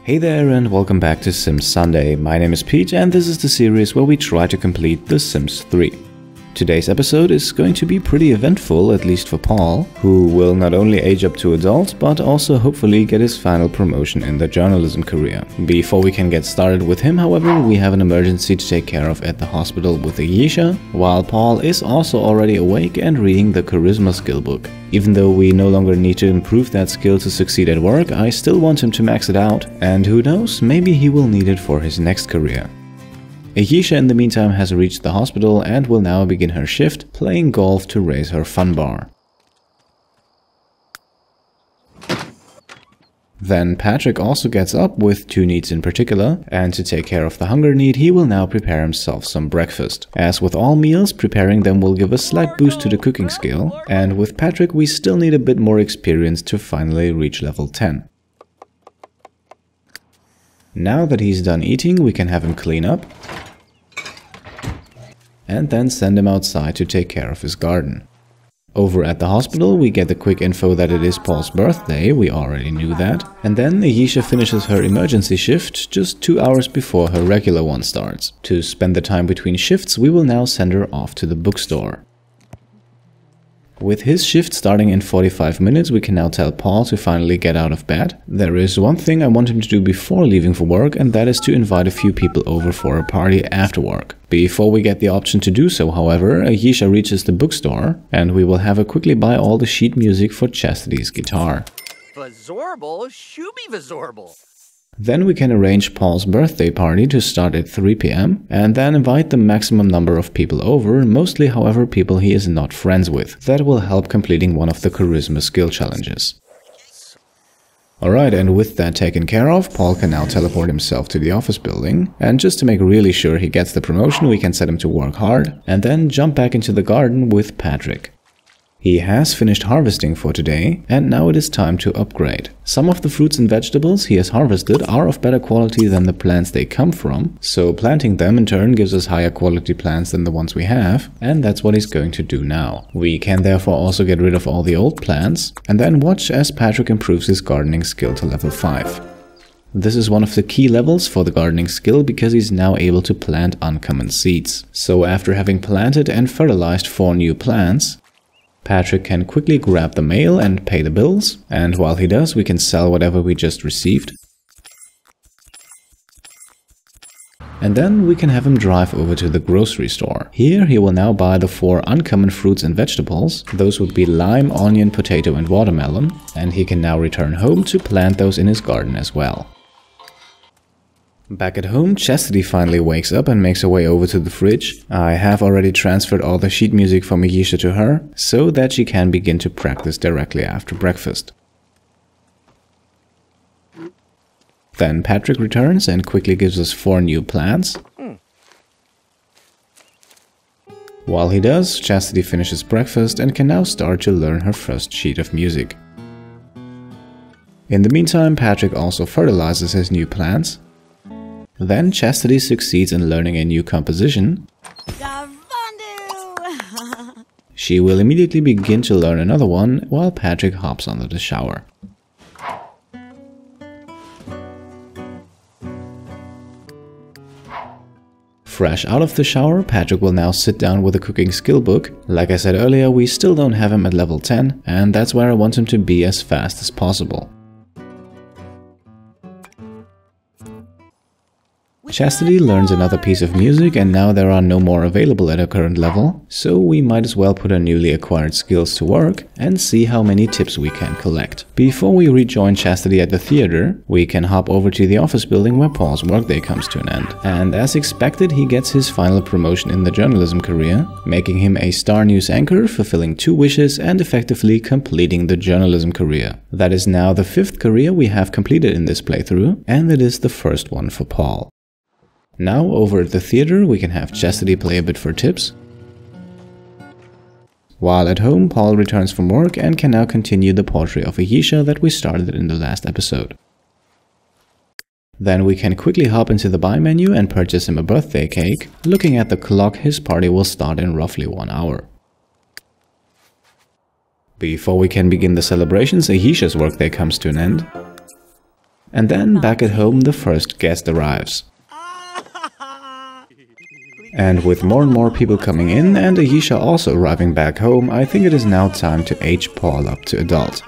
Hey there and welcome back to Sims Sunday. My name is Pete and this is the series where we try to complete The Sims 3. Today's episode is going to be pretty eventful, at least for Paul, who will not only age up to adult, but also hopefully get his final promotion in the journalism career. Before we can get started with him, however, we have an emergency to take care of at the hospital with Ayesha, while Paul is also already awake and reading the charisma skill book. Even though we no longer need to improve that skill to succeed at work, I still want him to max it out, and who knows, maybe he will need it for his next career. Ayesha in the meantime has reached the hospital and will now begin her shift, playing golf to raise her fun bar. Then Patrick also gets up with two needs in particular, and to take care of the hunger need he will now prepare himself some breakfast. As with all meals, preparing them will give a slight boost to the cooking skill, and with Patrick we still need a bit more experience to finally reach level 10. Now that he's done eating, we can have him clean up and then send him outside to take care of his garden. Over at the hospital, we get the quick info that it is Paul's birthday, we already knew that, and then Ayesha finishes her emergency shift just 2 hours before her regular one starts. To spend the time between shifts, we will now send her off to the bookstore. With his shift starting in 45 minutes, we can now tell Paul to finally get out of bed. There is one thing I want him to do before leaving for work, and that is to invite a few people over for a party after work. Before we get the option to do so, however, Ayesha reaches the bookstore, and we will have her quickly buy all the sheet music for Chastity's guitar. Vazorable? Shooby Vazorable! Then we can arrange Paul's birthday party to start at 3 PM and then invite the maximum number of people over, mostly however people he is not friends with. That will help completing one of the charisma skill challenges. Alright, and with that taken care of, Paul can now teleport himself to the office building, and just to make really sure he gets the promotion we can set him to work hard and then jump back into the garden with Patrick. He has finished harvesting for today, and now it is time to upgrade. Some of the fruits and vegetables he has harvested are of better quality than the plants they come from, so planting them in turn gives us higher quality plants than the ones we have, and that's what he's going to do now. We can therefore also get rid of all the old plants, and then watch as Patrick improves his gardening skill to level 5. This is one of the key levels for the gardening skill because he's now able to plant uncommon seeds. So after having planted and fertilized 4 new plants, Patrick can quickly grab the mail and pay the bills, and while he does, we can sell whatever we just received. And then we can have him drive over to the grocery store. Here he will now buy the 4 uncommon fruits and vegetables. Those would be lime, onion, potato and watermelon, and he can now return home to plant those in his garden as well. Back at home, Chastity finally wakes up and makes her way over to the fridge. I have already transferred all the sheet music from Ayesha to her, so that she can begin to practice directly after breakfast. Then Patrick returns and quickly gives us 4 new plants. While he does, Chastity finishes breakfast and can now start to learn her first sheet of music. In the meantime, Patrick also fertilizes his new plants. Then Chastity succeeds in learning a new composition. She will immediately begin to learn another one while Patrick hops under the shower. Fresh out of the shower, Patrick will now sit down with a cooking skill book. Like I said earlier, we still don't have him at level 10, and that's where I want him to be as fast as possible. Chastity learns another piece of music, and now there are no more available at her current level, so we might as well put her newly acquired skills to work and see how many tips we can collect. Before we rejoin Chastity at the theater, we can hop over to the office building where Paul's workday comes to an end. And as expected, he gets his final promotion in the journalism career, making him a star news anchor, fulfilling 2 wishes and effectively completing the journalism career. That is now the 5th career we have completed in this playthrough, and it is the first one for Paul. Now, over at the theater, we can have Chastity play a bit for tips. While at home, Paul returns from work and can now continue the portrait of Ayesha that we started in the last episode. Then we can quickly hop into the buy menu and purchase him a birthday cake. Looking at the clock, his party will start in roughly 1 hour. Before we can begin the celebrations, Ayesha's workday comes to an end. And then back at home the first guest arrives. And with more and more people coming in and Ayesha also arriving back home, I think it is now time to age Paul up to adult.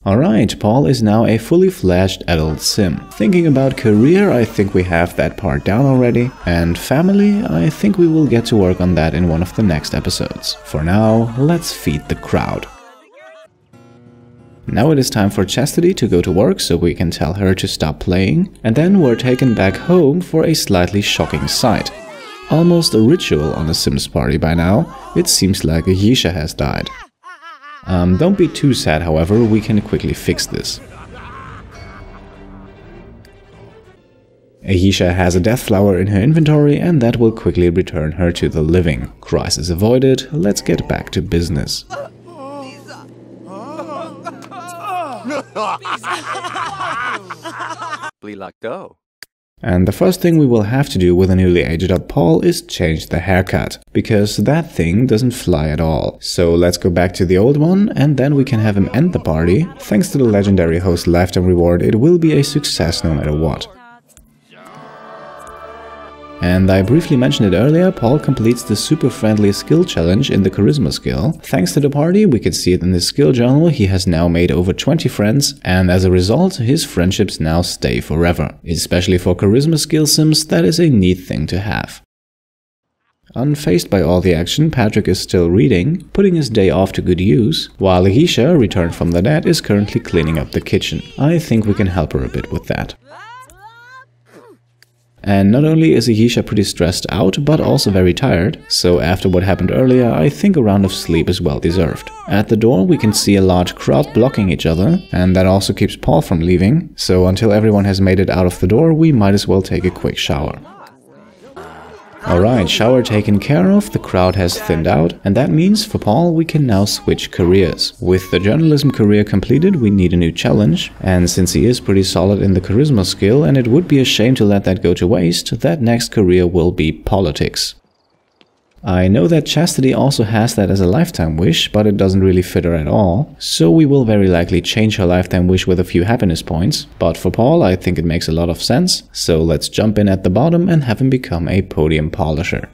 Alright, Paul is now a fully fledged adult sim. Thinking about career, I think we have that part down already. And family, I think we will get to work on that in one of the next episodes. For now, let's feed the crowd. Now it is time for Chastity to go to work so we can tell her to stop playing. And then we're taken back home for a slightly shocking sight. Almost a ritual on a Sims party by now. It seems like Ayesha has died. Don't be too sad, however, we can quickly fix this. Ayesha has a death flower in her inventory and that will quickly return her to the living. Crisis avoided, let's get back to business. And the first thing we will have to do with a newly aged up Paul is change the haircut, because that thing doesn't fly at all. So let's go back to the old one and then we can have him end the party. Thanks to the legendary host lifetime reward, it will be a success no matter what. And I briefly mentioned it earlier, Paul completes the super friendly skill challenge in the charisma skill. Thanks to the party, we can see it in his skill journal, he has now made over 20 friends, and as a result, his friendships now stay forever. Especially for charisma skill sims, that is a neat thing to have. Unfazed by all the action, Patrick is still reading, putting his day off to good use, while Ayesha, returned from the dead, is currently cleaning up the kitchen. I think we can help her a bit with that. And not only is Ayesha pretty stressed out, but also very tired, so after what happened earlier, I think a round of sleep is well deserved. At the door we can see a large crowd blocking each other, and that also keeps Paul from leaving, so until everyone has made it out of the door, we might as well take a quick shower. Alright, shower taken care of, the crowd has thinned out, and that means for Paul we can now switch careers. With the journalism career completed, we need a new challenge, and since he is pretty solid in the charisma skill and it would be a shame to let that go to waste, that next career will be politics. I know that Chastity also has that as a lifetime wish, but it doesn't really fit her at all, so we will very likely change her lifetime wish with a few happiness points. But for Paul, I think it makes a lot of sense, so let's jump in at the bottom and have him become a podium polisher.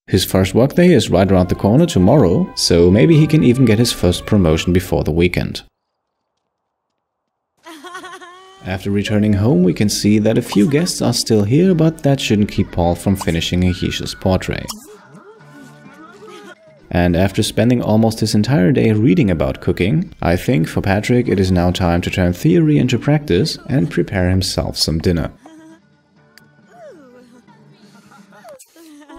His first workday is right around the corner tomorrow, so maybe he can even get his first promotion before the weekend. After returning home, we can see that a few guests are still here, but that shouldn't keep Paul from finishing Ayesha's portrait. And after spending almost his entire day reading about cooking, I think for Patrick it is now time to turn theory into practice and prepare himself some dinner.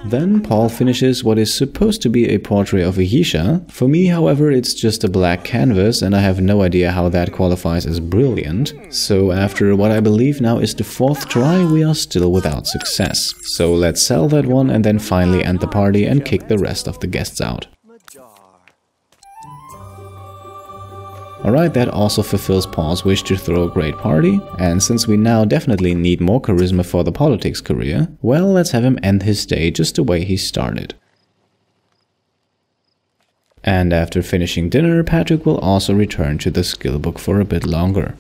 Then Paul finishes what is supposed to be a portrait of Ayesha. For me, however, it's just a black canvas and I have no idea how that qualifies as brilliant. So after what I believe now is the fourth try, we are still without success. So let's sell that one and then finally end the party and kick the rest of the guests out. Alright, that also fulfills Paul's wish to throw a great party, and since we now definitely need more charisma for the politics career, well, let's have him end his day just the way he started. And after finishing dinner, Patrick will also return to the skill book for a bit longer.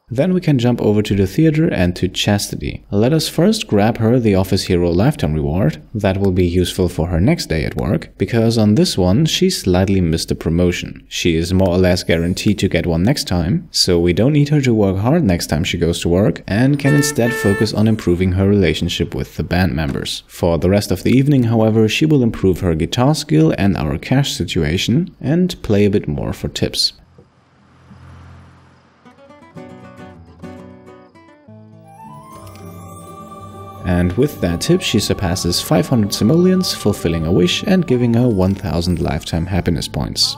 Then we can jump over to the theater and to Chastity. Let us first grab her the Office Hero Lifetime Reward. That will be useful for her next day at work, because on this one she slightly missed a promotion. She is more or less guaranteed to get one next time, so we don't need her to work hard next time she goes to work, and can instead focus on improving her relationship with the band members. For the rest of the evening, however, she will improve her guitar skill and our cash situation, and play a bit more for tips. And with that tip, she surpasses 500 simoleons, fulfilling a wish and giving her 1000 lifetime happiness points.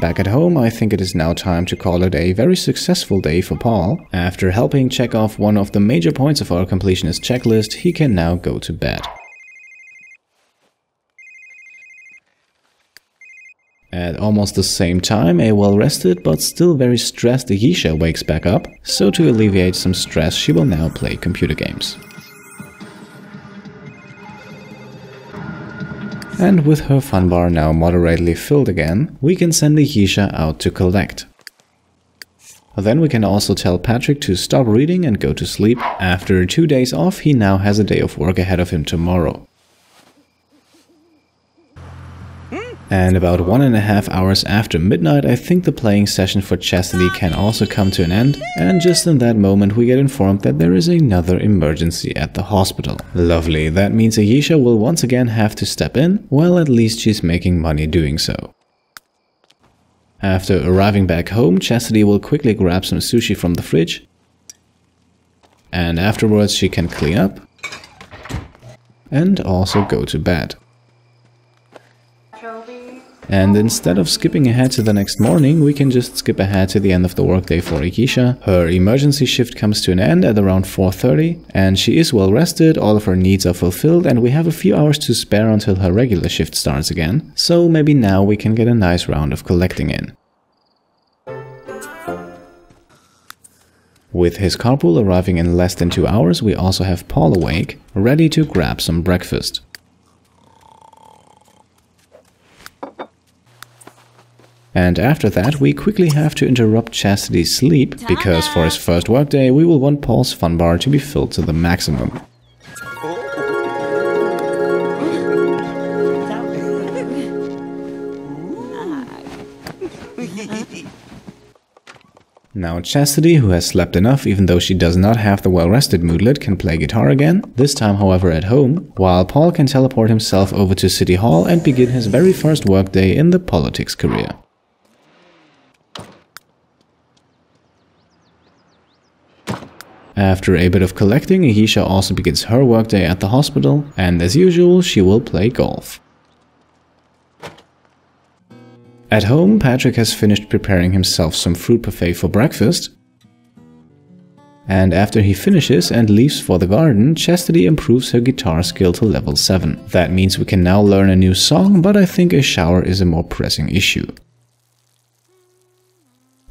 Back at home, I think it is now time to call it a very successful day for Paul. After helping check off one of the major points of our completionist checklist, he can now go to bed. At almost the same time, a well-rested but still very stressed Ayesha wakes back up, so to alleviate some stress she will now play computer games. And with her fun bar now moderately filled again, we can send Ayesha out to collect. Then we can also tell Patrick to stop reading and go to sleep. After 2 days off, he now has a day of work ahead of him tomorrow. And about 1.5 hours after midnight, I think the playing session for Chastity can also come to an end. And just in that moment, we get informed that there is another emergency at the hospital. Lovely, that means Ayesha will once again have to step in. Well, at least she's making money doing so. After arriving back home, Chastity will quickly grab some sushi from the fridge. And afterwards she can clean up. And also go to bed. And instead of skipping ahead to the next morning, we can just skip ahead to the end of the workday for Ayesha. Her emergency shift comes to an end at around 4:30, and she is well rested, all of her needs are fulfilled, and we have a few hours to spare until her regular shift starts again. So maybe now we can get a nice round of collecting in. With his carpool arriving in less than 2 hours, we also have Paul awake, ready to grab some breakfast. And after that, we quickly have to interrupt Chastity's sleep, because for his first workday, we will want Paul's fun bar to be filled to the maximum. Now Chastity, who has slept enough even though she does not have the well-rested moodlet, can play guitar again, this time however at home, while Paul can teleport himself over to City Hall and begin his very first workday in the politics career. After a bit of collecting, Ayesha also begins her workday at the hospital, and as usual, she will play golf. At home, Patrick has finished preparing himself some fruit parfait for breakfast. And after he finishes and leaves for the garden, Chastity improves her guitar skill to level 7. That means we can now learn a new song, but I think a shower is a more pressing issue.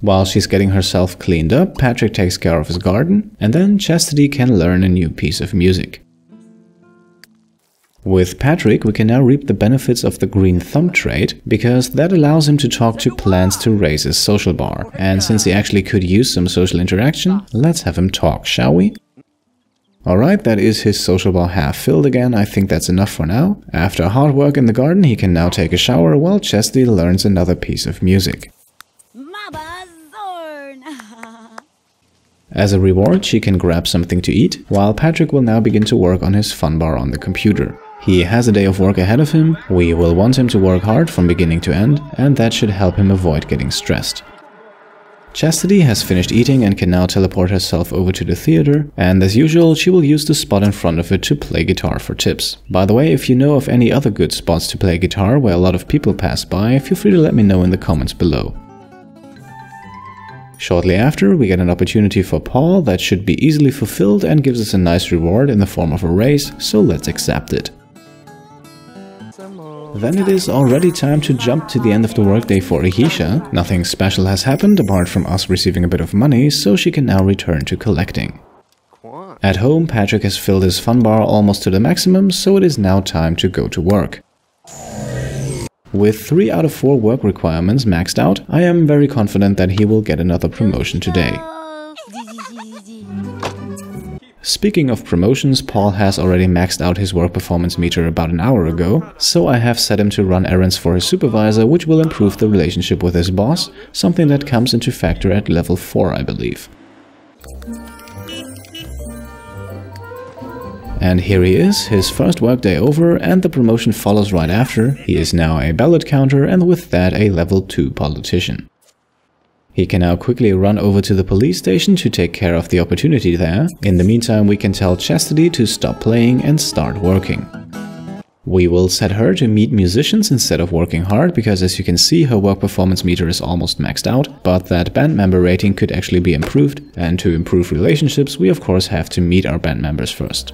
While she's getting herself cleaned up, Patrick takes care of his garden, and then Chastity can learn a new piece of music. With Patrick, we can now reap the benefits of the green thumb trait, because that allows him to talk to plants to raise his social bar. And since he actually could use some social interaction, let's have him talk, shall we? Alright, that is his social bar half filled again. I think that's enough for now. After hard work in the garden, he can now take a shower while Chastity learns another piece of music. As a reward, she can grab something to eat, while Patrick will now begin to work on his fun bar on the computer. He has a day of work ahead of him, we will want him to work hard from beginning to end, and that should help him avoid getting stressed. Chastity has finished eating and can now teleport herself over to the theater, and as usual, she will use the spot in front of it to play guitar for tips. By the way, if you know of any other good spots to play guitar where a lot of people pass by, feel free to let me know in the comments below. Shortly after, we get an opportunity for Paul that should be easily fulfilled and gives us a nice reward in the form of a raise, so let's accept it. Then it is already time to jump to the end of the workday for Ayesha. Nothing special has happened apart from us receiving a bit of money, so she can now return to collecting. At home, Patrick has filled his fun bar almost to the maximum, so it is now time to go to work. With 3 out of 4 work requirements maxed out, I am very confident that he will get another promotion today. Speaking of promotions, Paul has already maxed out his work performance meter about an hour ago, so I have set him to run errands for his supervisor, which will improve the relationship with his boss, something that comes into factor at level 4, I believe. And here he is, his first workday over, and the promotion follows right after. He is now a ballot counter and with that a level 2 politician. He can now quickly run over to the police station to take care of the opportunity there. In the meantime, we can tell Chastity to stop playing and start working. We will set her to meet musicians instead of working hard, because as you can see, her work performance meter is almost maxed out, but that band member rating could actually be improved, and to improve relationships, we of course have to meet our band members first.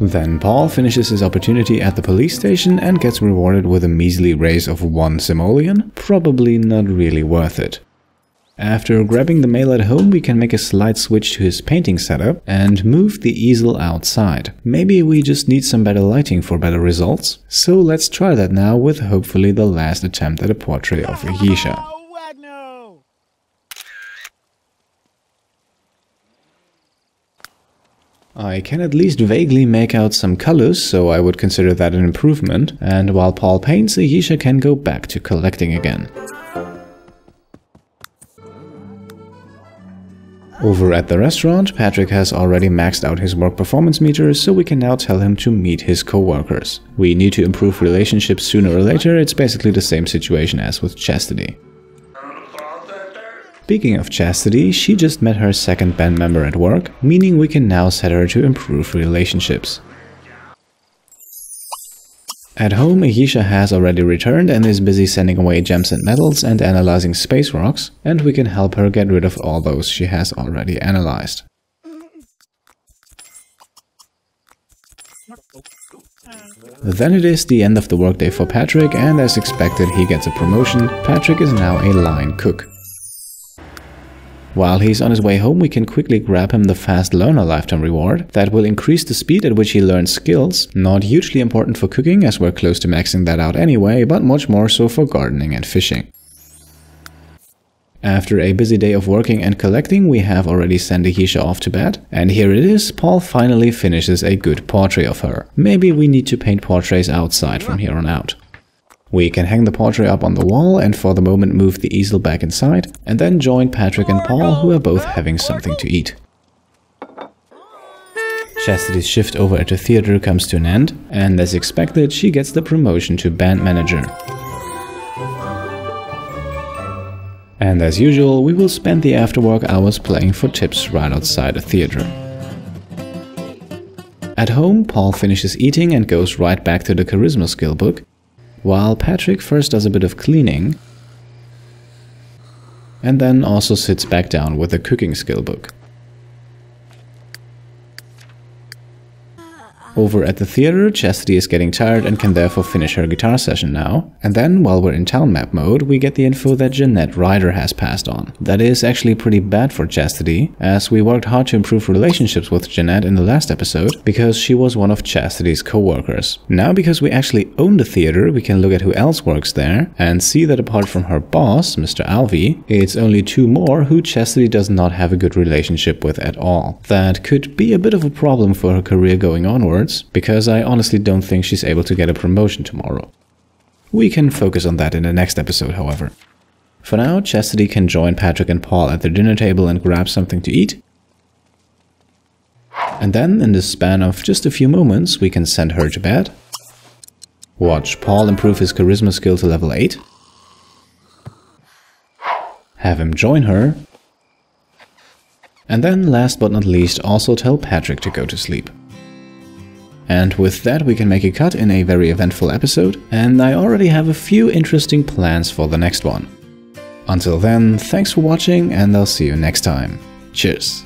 Then Paul finishes his opportunity at the police station and gets rewarded with a measly raise of 1 simoleon, probably not really worth it. After grabbing the mail at home, we can make a slight switch to his painting setup and move the easel outside. Maybe we just need some better lighting for better results. So let's try that now with hopefully the last attempt at a portrait of Ayesha. I can at least vaguely make out some colors, so I would consider that an improvement. And while Paul paints, Ayesha can go back to collecting again. Over at the restaurant, Patrick has already maxed out his work performance meter, so we can now tell him to meet his co-workers. We need to improve relationships sooner or later. It's basically the same situation as with Chastity. Speaking of Chastity, she just met her second band member at work, meaning we can now set her to improve relationships. At home, Ayesha has already returned and is busy sending away gems and metals and analyzing space rocks, and we can help her get rid of all those she has already analyzed. Then it is the end of the workday for Patrick, and as expected he gets a promotion. Patrick is now a line cook. While he's on his way home, we can quickly grab him the Fast Learner Lifetime reward that will increase the speed at which he learns skills. Not hugely important for cooking, as we're close to maxing that out anyway, but much more so for gardening and fishing. After a busy day of working and collecting, we have already sent Ayesha off to bed. And here it is, Paul finally finishes a good portrait of her. Maybe we need to paint portraits outside from here on out. We can hang the portrait up on the wall and for the moment move the easel back inside, and then join Patrick and Paul, who are both having something to eat. Chastity's shift over at the theater comes to an end, and as expected, she gets the promotion to band manager. And as usual, we will spend the after-work hours playing for tips right outside the theater. At home, Paul finishes eating and goes right back to the charisma skill book, while Patrick first does a bit of cleaning and then also sits back down with the cooking skill book. Over at the theater, Chastity is getting tired and can therefore finish her guitar session now. And then, while we're in town map mode, we get the info that Jeanette Ryder has passed on. That is actually pretty bad for Chastity, as we worked hard to improve relationships with Jeanette in the last episode, because she was one of Chastity's co-workers. Now, because we actually own the theater, we can look at who else works there, and see that apart from her boss, Mr. Alvey, it's only two more who Chastity does not have a good relationship with at all. That could be a bit of a problem for her career going onward, because I honestly don't think she's able to get a promotion tomorrow. We can focus on that in the next episode, however. For now, Chastity can join Patrick and Paul at their dinner table and grab something to eat. And then, in the span of just a few moments, we can send her to bed, watch Paul improve his charisma skill to level 8, have him join her, and then, last but not least, also tell Patrick to go to sleep. And with that, we can make a cut in a very eventful episode, and I already have a few interesting plans for the next one. Until then, thanks for watching, and I'll see you next time. Cheers!